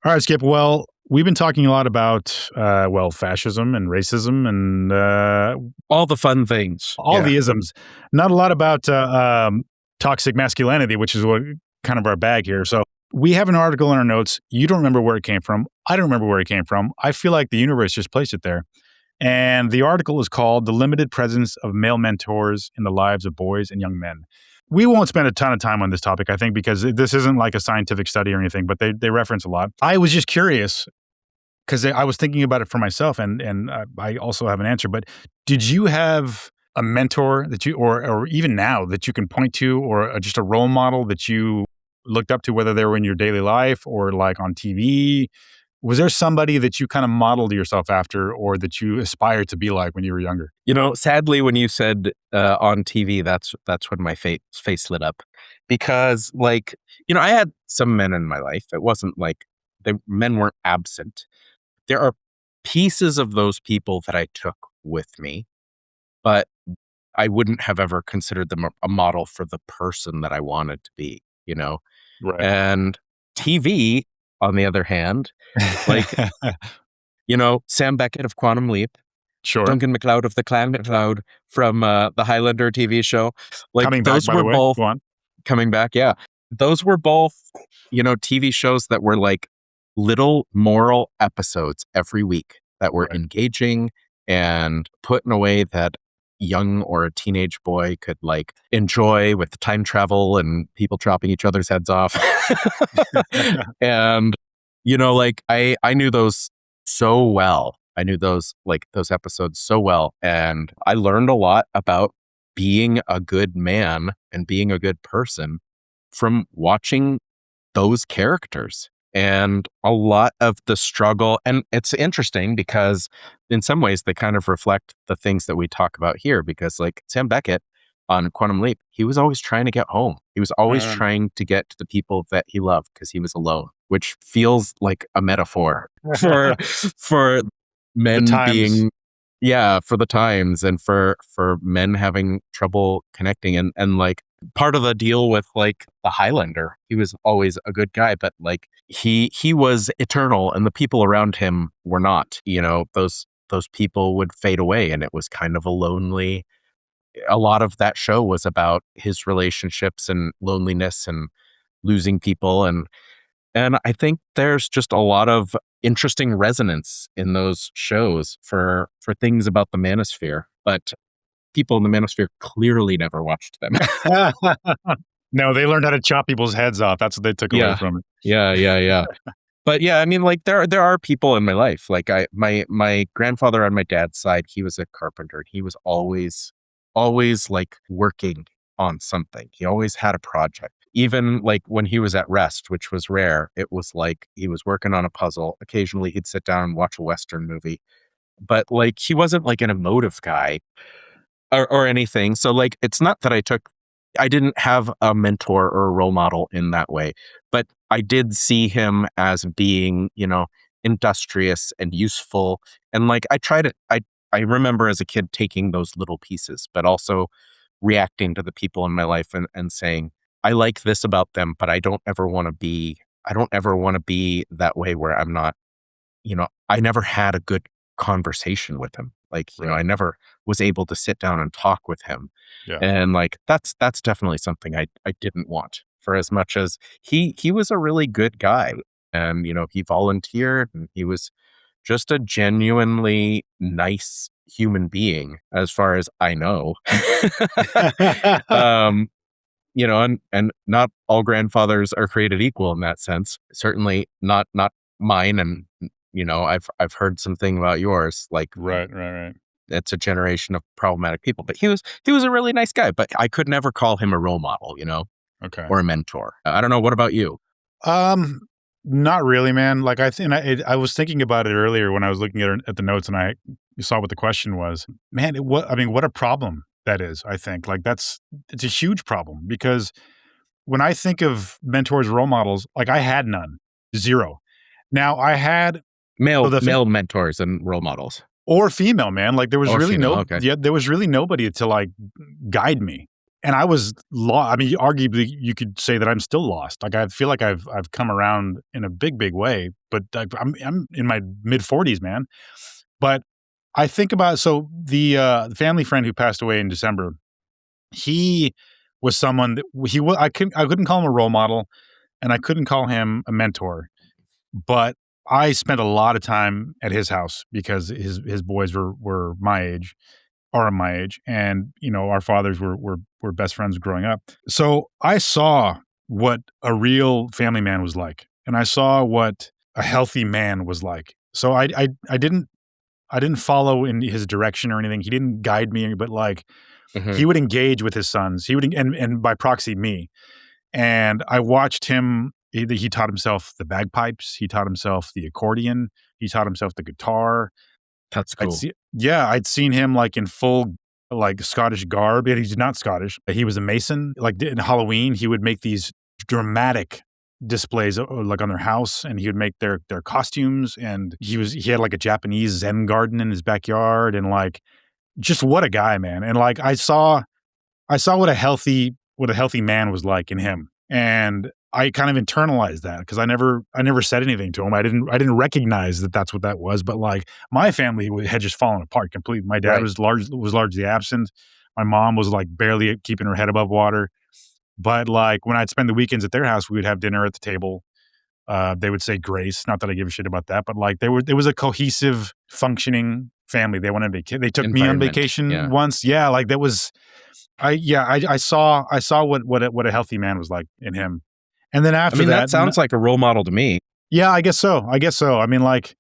C: All right, Skip. Well, we've been talking a lot about, fascism and racism and
B: All the fun things.
C: all the isms. Not a lot about toxic masculinity, which is what kind of our bag here. So we have an article in our notes. You don't remember where it came from. I don't remember where it came from. I feel like the universe just placed it there. And the article is called "The Limited Presence of Male Mentors in the Lives of Boys and Young Men." We won't spend a ton of time on this topic, I think, because this isn't like a scientific study or anything, but they reference a lot. I was just curious because I was thinking about it for myself, and I also have an answer. But did you have a mentor that you, or even now, that you can point to, or just a role model that you looked up to, whether they were in your daily life or like on TV? Was there somebody that you kind of modeled yourself after, or that you aspired to be like when you were younger?
B: You know, sadly, when you said on TV, that's when my face lit up, because like, you know, I had some men in my life. It wasn't like men weren't absent. There are pieces of those people that I took with me, but I wouldn't have ever considered them a model for the person that I wanted to be, you know?
C: Right.
B: And TV, on the other hand, like, you know, Sam Beckett of Quantum Leap,
C: Sure.
B: Duncan MacLeod of the Clan MacLeod from the Highlander TV show. Like
C: Coming back,
B: those
C: by the
B: were
C: way.
B: both
C: Go on.
B: coming back. Yeah. Those were both, you know, TV shows that were like little moral episodes every week that were
C: Right.
B: engaging and put in a way that young or a teenage boy could like enjoy, with time travel and people chopping each other's heads off. And, you know, like I knew those so well. I knew those episodes so well. And I learned a lot about being a good man and being a good person from watching those characters. And a lot of the struggle, and it's interesting because in some ways they kind of reflect the things that we talk about here, because like Sam Beckett on Quantum Leap, he was always trying to get home. He was always trying to get to the people that he loved because he was alone, which feels like a metaphor for men being, for the times, and for men having trouble connecting. And like part of the deal with like the Highlander, he was always a good guy, but like he was eternal and the people around him were not. You know, those people would fade away, and it was kind of a lot of that show was about his relationships and loneliness and losing people. And I think there's just a lot of interesting resonance in those shows for things about the manosphere, but people in the manosphere clearly never watched them.
C: No, they learned how to chop people's heads off. That's what they took away from it.
B: Yeah. But yeah, I mean, like there are people in my life. Like my grandfather on my dad's side, he was a carpenter. He was always like working on something. He always had a project. Even like when he was at rest, which was rare, it was like he was working on a puzzle. Occasionally he'd sit down and watch a Western movie. But like he wasn't like an emotive guy or anything. So like it's not that I didn't have a mentor or a role model in that way, but I did see him as being, you know, industrious and useful. And like I remember as a kid taking those little pieces, but also reacting to the people in my life and saying, I like this about them, but I don't ever want to be that way where I'm not, I never had a good conversation with him. Like, I never was able to sit down and talk with him.
C: Yeah.
B: And like, that's definitely something I didn't want, for as much as he was a really good guy. And, he volunteered, and he was just a genuinely nice human being, as far as I know. um, and not all grandfathers are created equal in that sense. Certainly not mine. And I've heard something about yours. Like,
C: Right.
B: it's a generation of problematic people. But he was a really nice guy. But I could never call him a role model,
C: Okay.
B: or a mentor. I don't know. What about you?
C: Not really, man. Like I was thinking about it earlier when I was looking at the notes, and I saw what the question was. Man, what a problem that is. I think like it's a huge problem, because when I think of mentors, role models, like I had none, zero. Now I had
B: Male mentors and role models,
C: or female, man. Like there was really
B: okay.
C: there was really nobody to like guide me. And I was lost. I mean, arguably, you could say that I'm still lost. Like I feel like I've come around in a big way, but I'm in my mid 40s, man. But I think about the family friend who passed away in December. He was someone that I couldn't call him a role model, and I couldn't call him a mentor, but I spent a lot of time at his house because his boys were my age, are my age, and our fathers were best friends growing up. So I saw what a real family man was like, and I saw what a healthy man was like. So I didn't follow in his direction or anything. He didn't guide me, but like he would engage with his sons. He would and by proxy me. And I watched him. He taught himself the bagpipes. He taught himself the accordion. He taught himself the guitar.
B: That's cool.
C: I'd seen him like in full like Scottish garb. Yet he's not Scottish. He was a Mason. Like in Halloween, he would make these dramatic displays like on their house, and he would make their costumes. And he had like a Japanese Zen garden in his backyard, and like just what a guy, man. And like I saw what a healthy man was like in him, and I kind of internalized that because I never said anything to him. I didn't recognize that that's what that was. But like my family had just fallen apart completely. My dad was largely absent. My mom was like barely keeping her head above water. But like when I'd spend the weekends at their house, we would have dinner at the table. They would say grace. Not that I give a shit about that, but like there was a cohesive, functioning family. They went on vacation. They took me on vacation once. Yeah, like that was. I saw what a healthy man was like in him. And then after
B: that sounds like a role model to me.
C: Yeah, I guess so. I mean, like,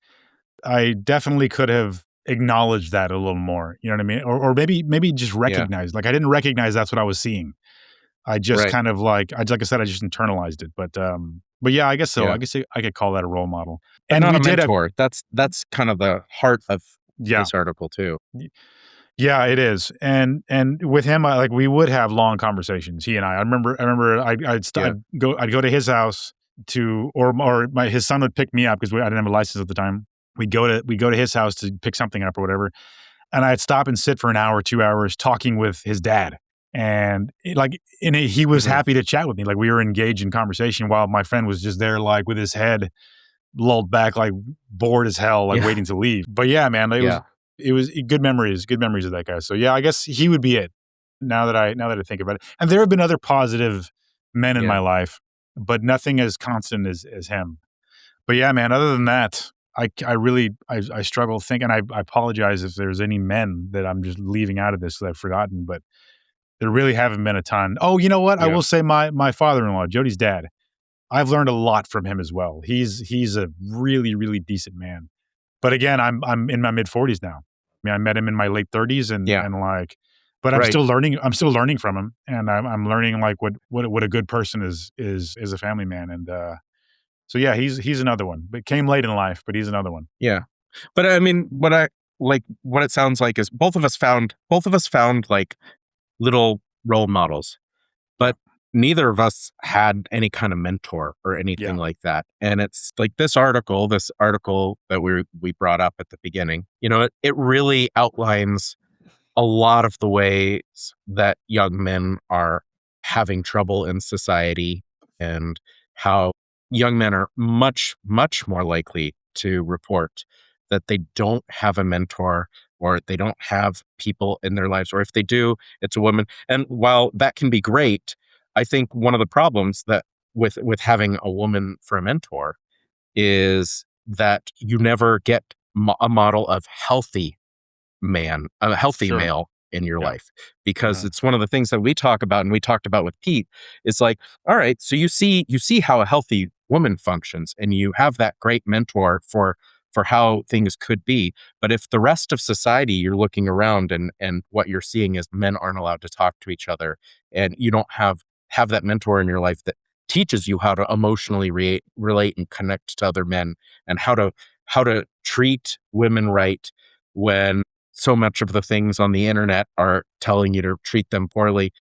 C: I definitely could have acknowledged that a little more. You know what I mean? Or maybe just recognize. Like, I didn't recognize that's what I was seeing. I just kind of like I said, I just internalized it. But yeah, I guess so. Yeah. I guess I could call that a role model.
B: And not a mentor. That's kind of the heart of this article too.
C: Yeah, it is. And with him, we would have long conversations. He and I remember I'd go to his house his son would pick me up because I didn't have a license at the time. We'd go to his house to pick something up or whatever. And I'd stop and sit for an hour, 2 hours talking with his dad. And he was happy to chat with me. Like we were engaged in conversation while my friend was just there, like with his head lulled back, like bored as hell, like waiting to leave. But yeah, man, it was good memories of that guy. So yeah, I guess he would be it now that I think about it. And there have been other positive men in my life, but nothing as constant as him. But yeah, man, other than that, I really struggle thinking. I apologize if there's any men that I'm just leaving out of this that I've forgotten, but there really haven't been a ton. Oh, you know what? Yeah. I will say my father-in-law, Jody's dad, I've learned a lot from him as well. He's a really, really decent man. But again, I'm in my mid 40s now. I mean, I met him in my late 30s but I'm still learning. I'm still learning from him, and I'm learning like what a good person is a family man. And so yeah, he's another one. But came late in life, but he's another one.
B: Yeah, but I mean, what it sounds like is both of us found like little role models, but neither of us had any kind of mentor or anything like that. And it's like this article that we brought up at the beginning, it really outlines a lot of the ways that young men are having trouble in society, and how young men are much, much more likely to report that they don't have a mentor, or they don't have people in their lives, or if they do, it's a woman. And while that can be great, I think one of the problems that with having a woman for a mentor is that you never get a model of a healthy
C: Sure.
B: male in your
C: Yeah.
B: life, because
C: Yeah.
B: it's one of the things that we talk about, and we talked about with Pete. It's like, all right, so you see how a healthy woman functions, and you have that great mentor for how things could be. But if the rest of society, you're looking around, and what you're seeing is men aren't allowed to talk to each other, and you don't have that mentor in your life that teaches you how to emotionally relate and connect to other men, and how to treat women right, when so much of the things on the internet are telling you to treat them poorly,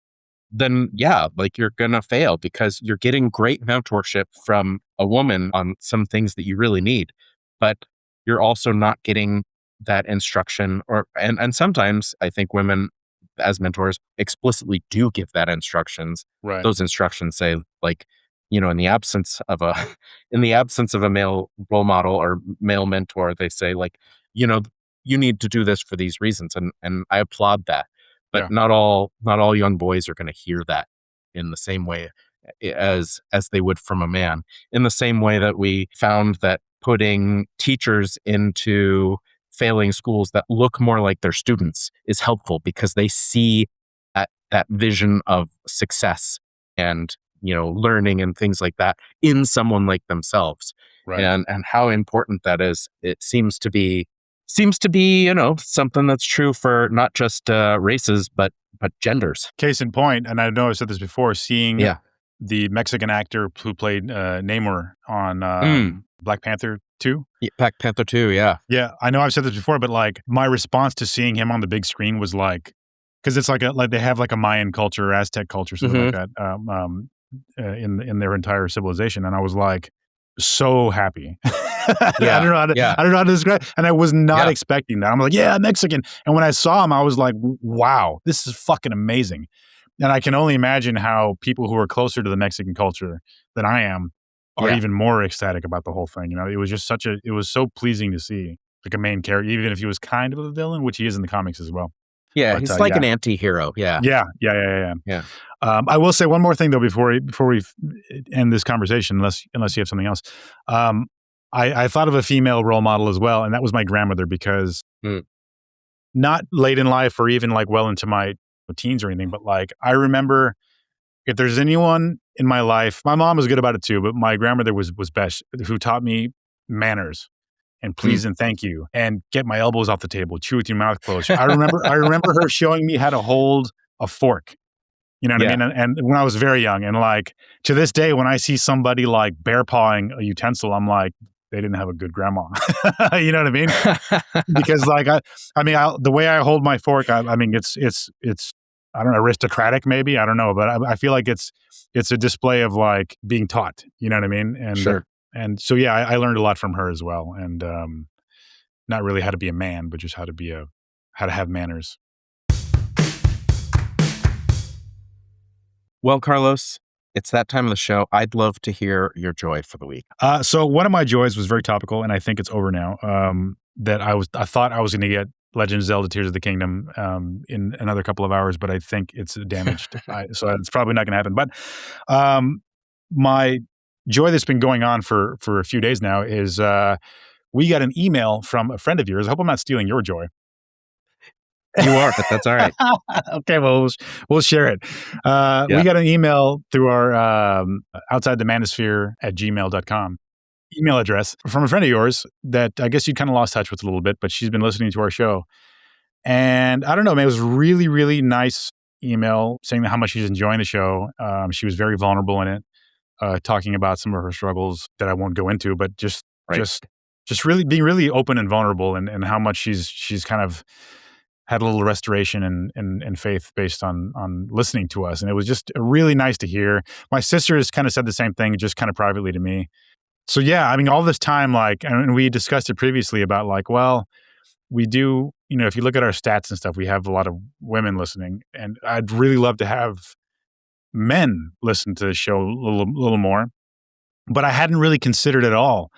B: then yeah, like, you're gonna fail, because you're getting great mentorship from a woman on some things that you really need, but you're also not getting that instruction. And sometimes I think women as mentors explicitly do give that instructions.
C: Right.
B: Those instructions say, like, in the absence of a in the absence of a male role model or male mentor, they say, like, you know, you need to do this for these reasons, and I applaud that. But
C: Yeah.
B: not all young boys are going to hear that in the same way as they would from a man. In the same way that we found that putting teachers into failing schools that look more like their students is helpful, because they see that vision of success and learning and things like that in someone like themselves.
C: Right.
B: And how important that is. It seems to be something that's true for not just races, but genders.
C: Case in point, and I know I've said this before, seeing
B: Yeah.
C: the Mexican actor who played Namor on Black Panther 2.
B: Yeah, Black Panther 2, yeah.
C: Yeah, I know I've said this before, but like my response to seeing him on the big screen was like, because it's like they have like a Mayan culture, or Aztec culture, something like that, in their entire civilization, and I was like so happy.
B: Yeah,
C: I don't know how to describe, and I was not
B: yeah,
C: expecting that. I'm like, yeah, Mexican, and when I saw him, I was like, wow, this is fucking amazing. And I can only imagine how people who are closer to the Mexican culture than I am are
B: yeah.
C: even more ecstatic about the whole thing. It was just it was so pleasing to see like a main character, even if he was kind of a villain, which he is in the comics as well.
B: Yeah,
C: But
B: he's like
C: yeah,
B: an anti-hero. Yeah.
C: yeah.
B: Yeah.
C: I will say one more thing though before we end this conversation, unless you have something else. I thought of a female role model as well, and that was my grandmother, because
B: Mm.
C: not late in life or even like well into my teens or anything, but like I remember, if there's anyone in my life, my mom was good about it too, but my grandmother was best, who taught me manners and please and thank you and get my elbows off the table, chew with your mouth closed. I remember her showing me how to hold a fork. You know what I
B: Yeah.
C: mean? And when I was very young, and like to this day, when I see somebody like bear pawing a utensil, I'm like, they didn't have a good grandma. You know what I mean? Because like the way I hold my fork, I mean it's I don't know, aristocratic maybe, I don't know, but I feel like it's a display of like being taught. You know what I mean?
B: Sure.
C: And so yeah, I learned a lot from her as well, and not really how to be a man, but just how to have manners.
B: Well, Carlos, it's that time of the show. I'd love to hear your joy for the week.
C: So one of my joys was very topical, and I think it's over now. That I thought I was going to get Legend of Zelda: Tears of the Kingdom in another couple of hours, but I think it's damaged, so it's probably not going to happen. But my joy that's been going on for a few days now is we got an email from a friend of yours. I hope I'm not stealing your joy.
B: You are, but that's all right.
C: Okay, well, we'll share it. We got an email through our outside the manosphere at gmail.com email address from a friend of yours that I guess you kind of lost touch with a little bit, but she's been listening to our show. And I don't know, man, it was really, really nice email saying how much she's enjoying the show. She was very vulnerable in it, talking about some of her struggles that I won't go into, but just really being really open and vulnerable, and how much she's kind of had a little restoration and faith based on listening to us. And it was just really nice to hear. My sister has kind of said the same thing, just kind of privately to me. So yeah, I mean, all this time, like, and we discussed it previously about like, well, we do, if you look at our stats and stuff, we have a lot of women listening, and I'd really love to have men listen to the show a little more. But I hadn't really considered at all,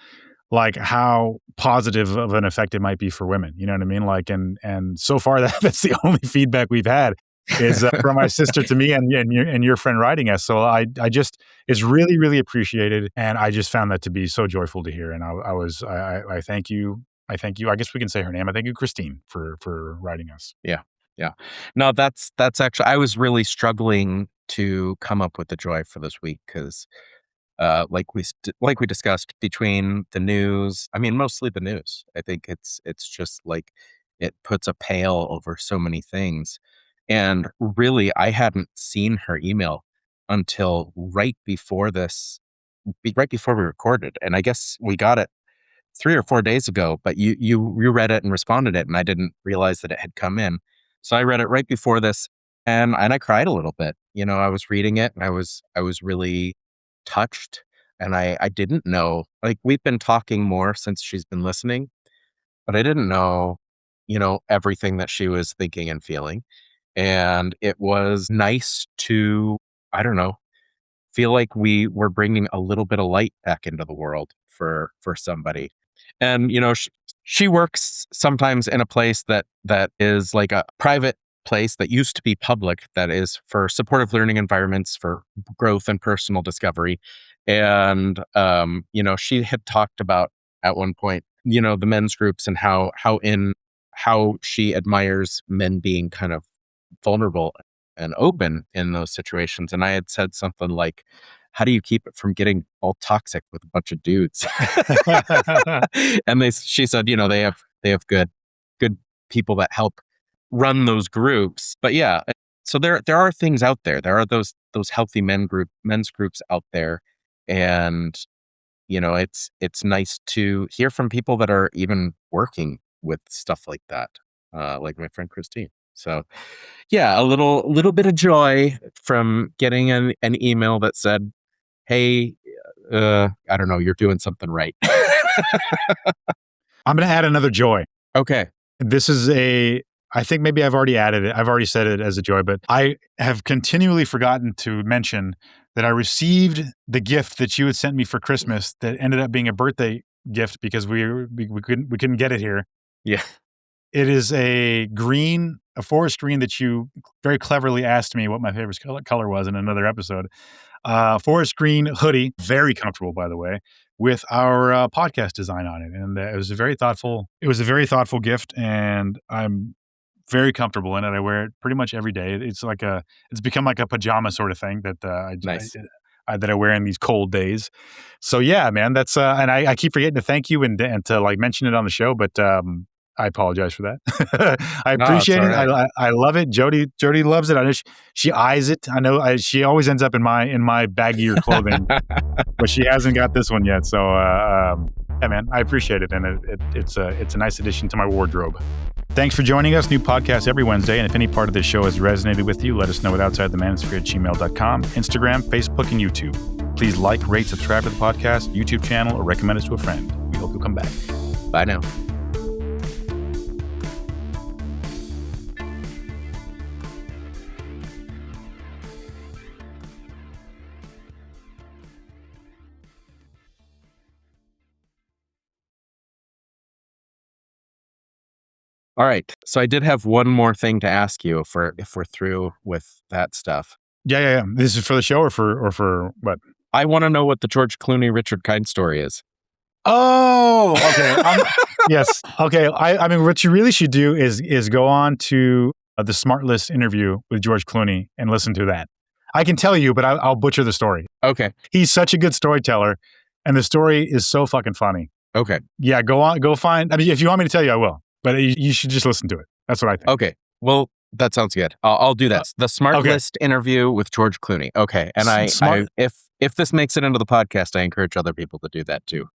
C: like, how positive of an effect it might be for women. You know what I mean? Like, and so far that's the only feedback we've had is from my sister to me and your friend writing us. So I just, it's really, really appreciated. And I just found that to be so joyful to hear. And I thank you. I thank you. I guess we can say her name. I thank you, Christine, for writing us.
B: Yeah. Yeah. No, that's actually, I was really struggling to come up with the joy for this week because like we discussed, between the news, I mean, mostly the news, I think it's just like it puts a pale over so many things. And really, I hadn't seen her email until right before we recorded. And I guess we got it 3 or 4 days ago, but you read it and responded it, and I didn't realize that it had come in. So I read it right before this, and I cried a little bit. I was reading it, and I was really touched, and I didn't know, like, we've been talking more since she's been listening, but I didn't know, everything that she was thinking and feeling. And it was nice to, I don't know, feel like we were bringing a little bit of light back into the world for somebody. And she works sometimes in a place that is like a private place that used to be public, that is for supportive learning environments for growth and personal discovery. And she had talked about at one point, the men's groups, and how she admires men being kind of vulnerable and open in those situations. And I had said something like, how do you keep it from getting all toxic with a bunch of dudes? And she said, they have good people that help run those groups. But yeah, so there are things out there. There are those healthy men's groups out there. And it's nice to hear from people that are even working with stuff like that, like my friend Christine. So yeah, a little bit of joy from getting an email that said, hey, I don't know, you're doing something right.
C: I'm going to add another joy.
B: Okay.
C: This is I think maybe I've already added it. I've already said it as a joy, but I have continually forgotten to mention that I received the gift that you had sent me for Christmas that ended up being a birthday gift because we couldn't get it here.
B: Yeah.
C: It is a forest green that you very cleverly asked me what my favorite color was in another episode. Forest green hoodie, very comfortable, by the way, with our podcast design on it. And it was a very thoughtful gift, and I'm very comfortable in it. I wear it pretty much every day. It's become like a pajama sort of thing that
B: Nice.
C: that I wear in these cold days. So yeah, man, that's and I keep forgetting to thank you and to like mention it on the show, but I apologize for that. I appreciate it.
B: Right.
C: I love it. Jody loves it. I know she eyes it. I know she always ends up in my baggier clothing, but she hasn't got this one yet. So yeah, man, I appreciate it, and it's a nice addition to my wardrobe. Thanks for joining us. New podcast every Wednesday. And if any part of this show has resonated with you, let us know at outsidethemanosphere@gmail.com, Instagram, Facebook, and YouTube. Please like, rate, subscribe to the podcast, YouTube channel, or recommend us to a friend. We hope you'll come back.
B: Bye now. All right. So I did have one more thing to ask you if we're through with that stuff.
C: Yeah. This is for the show or for what?
B: I want to know what the George Clooney Richard Kind story is.
C: Oh, okay. Yes. Okay. I mean, what you really should do is go on to the Smart List interview with George Clooney and listen to that. I can tell you, but I'll butcher the story.
B: Okay.
C: He's such a good storyteller, and the story is so fucking funny.
B: Okay.
C: Yeah. Go find. I mean, if you want me to tell you, I will. But you should just listen to it. That's what I think.
B: Okay. Well, that sounds good. I'll do that. The Smart List interview with George Clooney. Okay. And if this makes it into the podcast, I encourage other people to do that too.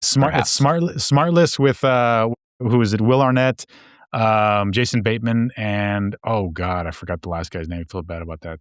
C: It's Smart List with who is it? Will Arnett, Jason Bateman, and oh god, I forgot the last guy's name. I feel bad about that.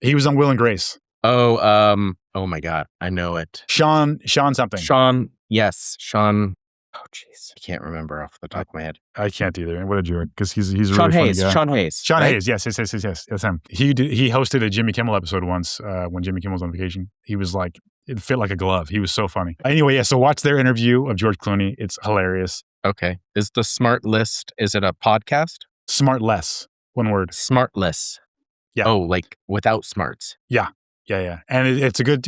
C: He was on Will and Grace.
B: Oh my god, I know it.
C: Sean something.
B: Yes, Sean. Oh, jeez. I can't remember off the top of my head.
C: I can't either. And what a jerk, because he's a
B: Sean
C: really
B: Hayes.
C: funny guy.
B: Sean Hayes.
C: Sean
B: right?
C: Hayes, yes, that's him. He hosted a Jimmy Kimmel episode once when Jimmy Kimmel was on vacation. He was like, it fit like a glove. He was so funny. Anyway, yeah, so watch their interview of George Clooney. It's hilarious.
B: Okay. Is the Smart List, is it a podcast?
C: Smart less, one word.
B: Smart List.
C: Yeah.
B: Oh, like without smarts.
C: Yeah. And it's a good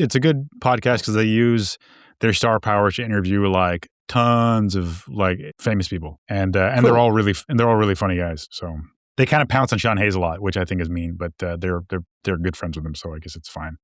C: podcast because they use their star power to interview like tons of like famous people, and
B: Cool.
C: they're all really funny guys. So they kind of pounce on Sean Hayes a lot, which I think is mean, but they're good friends with him, so I guess it's fine.